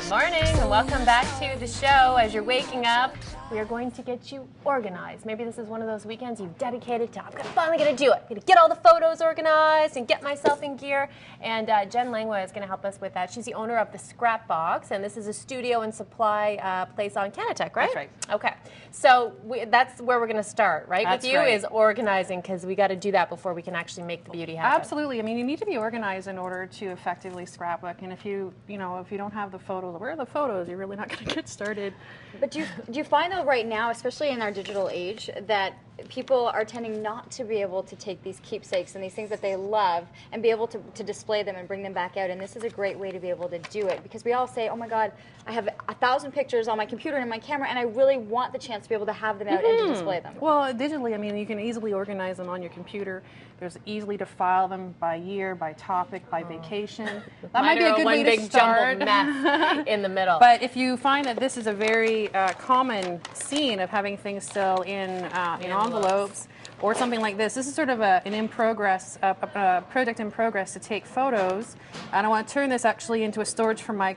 Morning, and welcome back to the show. As you're waking up, we are going to get you organized. Maybe this is one of those weekends you've dedicated to, I'm finally going to do it. I'm going to get all the photos organized and get myself in gear. And Jen Langlois is going to help us with that. She's the owner of the Scrapbox, and this is a studio and supply place on Canatech, right? That's right. Okay. So that's where we're going to start, right? That's with you right. is organizing, because we got to do that before we can actually make the beauty happen. Absolutely. I mean, you need to be organized in order to effectively scrapbook. And if you don't have the photos, where are the photos? You're really not going to get started. But do you find though right now, especially in our digital age, that people are tending not to be able to take these keepsakes and these things that they love and be able to display them and bring them back out? And this is a great way to be able to do it, because we all say, oh my God, I have 1,000 pictures on my computer and my camera, and I really want the chance to be able to have them out and to display them. Well, digitally, I mean, you can easily organize them on your computer. There's easily to file them by year, by topic, by vacation. That might be a good way to start. One big jumbled mess in the middle. But if you find that this is a very common scene of having things still in envelopes or something like this, this is sort of an in-progress, project in progress to take photos. And I want to turn this actually into a storage for my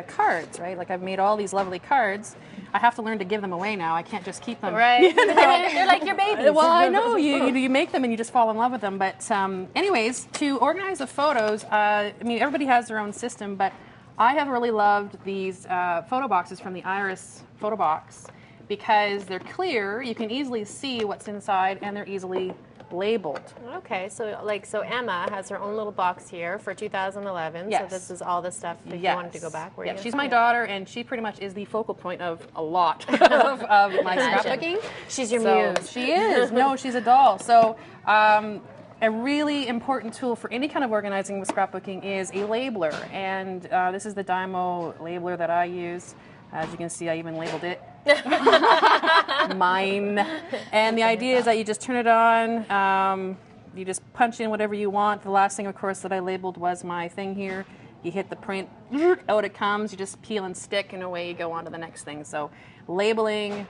cards, right? Like I've made all these lovely cards. I have to learn to give them away now. I can't just keep them. Right. You know? They're like your babies. Well, I know. You make them and you just fall in love with them. But anyways, to organize the photos, I mean, everybody has their own system, but I have really loved these photo boxes from the Iris photo box because they're clear. You can easily see what's inside, and they're easily labeled. Okay, so Emma has her own little box here for 2011. Yes. So this is all the stuff if you wanted to go back. Yeah, she's my daughter, and she pretty much is the focal point of a lot of my scrapbooking. She's your muse. She is. No, she's a doll. So a really important tool for any kind of organizing with scrapbooking is a labeler, and this is the Dymo labeler that I use. As you can see, I even labeled it. Mine. And the idea is that you just turn it on, you just punch in whatever you want. The last thing, of course, that I labeled was my thing here. You hit the print, out it comes, you just peel and stick, and away you go on to the next thing. So labeling,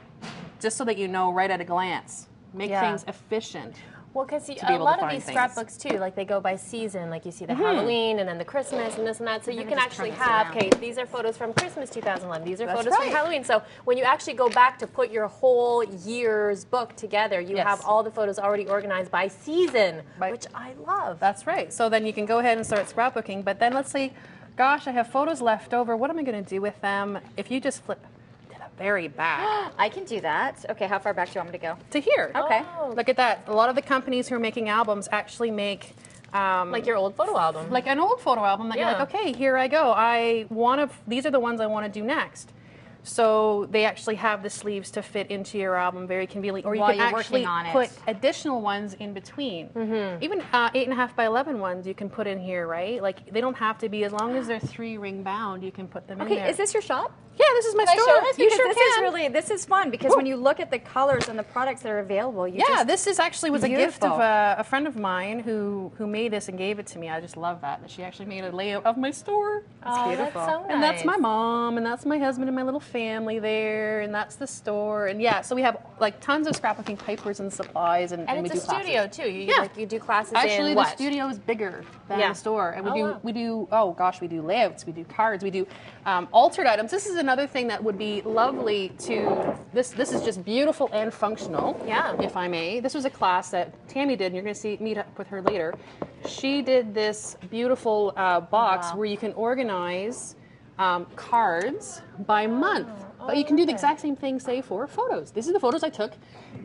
just so that you know right at a glance, make things efficient. Well, because a lot of these scrapbooks too, like they go by season, like you see the Halloween and then the Christmas and this and that, so you can actually have, okay, these are photos from Christmas 2011, these are photos from Halloween, so when you actually go back to put your whole year's book together, you have all the photos already organized by season, which I love. That's right. So then you can go ahead and start scrapbooking, but then let's say, gosh, I have photos left over, what am I going to do with them? If you just flip very back. I can do that. Okay, how far back do you want me to go? To here. Okay. Oh. Look at that. A lot of the companies who are making albums actually make like your old photo album. Like an old photo album that you're like, okay, here I go. These are the ones I want to do next. So they actually have the sleeves to fit into your album very conveniently, or you can actually put additional ones in between. Even 8.5 by 11 ones you can put in here, right? Like they don't have to be, as long as they're 3-ring bound, you can put them in there. Okay, is this your shop? Yeah, this is my store. You sure can. This is fun, because when you look at the colors and the products that are available, this is actually was a gift of a friend of mine who made this and gave it to me. I just love that she actually made a layout of my store. It's beautiful. That's so nice. And that's my mom, and that's my husband and my little family there, and that's the store. And yeah, so we have like tons of scrapbooking papers and supplies, and we do classes. It's a studio too. You do classes actually, in the studio is bigger than the store, and we do we do layouts, we do cards, we do altered items. This is another thing that would be lovely to this is just beautiful and functional, if I may. This was a class that Tammy did, and you're going to meet up with her later. She did this beautiful box where you can organize cards by month. But you can do the exact same thing, say, for photos. These are the photos I took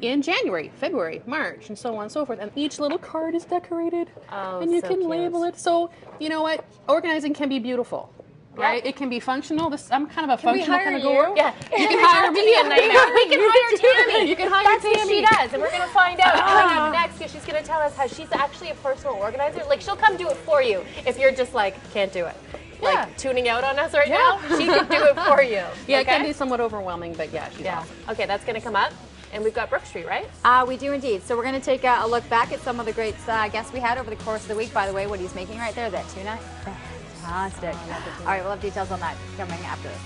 in January, February, March, and so on and so forth. And each little card is decorated, and you can label it. So, you know what? Organizing can be beautiful. Right? It can be functional. I'm kind of a functional kind of girl. Yeah. You can hire me. We can hire Tammy. You can hire Tammy. That's what she does, and we're going to find out coming up next, because she's going to tell us how she's actually a personal organizer. Like, she'll come do it for you if you're just like, can't do it. Like tuning out on us right now, she can do it for you. Yeah, it can be somewhat overwhelming, but she's awesome. Okay, that's going to come up. And we've got Brook Street, right? We do indeed. So we're going to take a look back at some of the great guests we had over the course of the week. By the way, what he's making right there, that tuna. Fantastic. All right, we'll have details on that coming after this.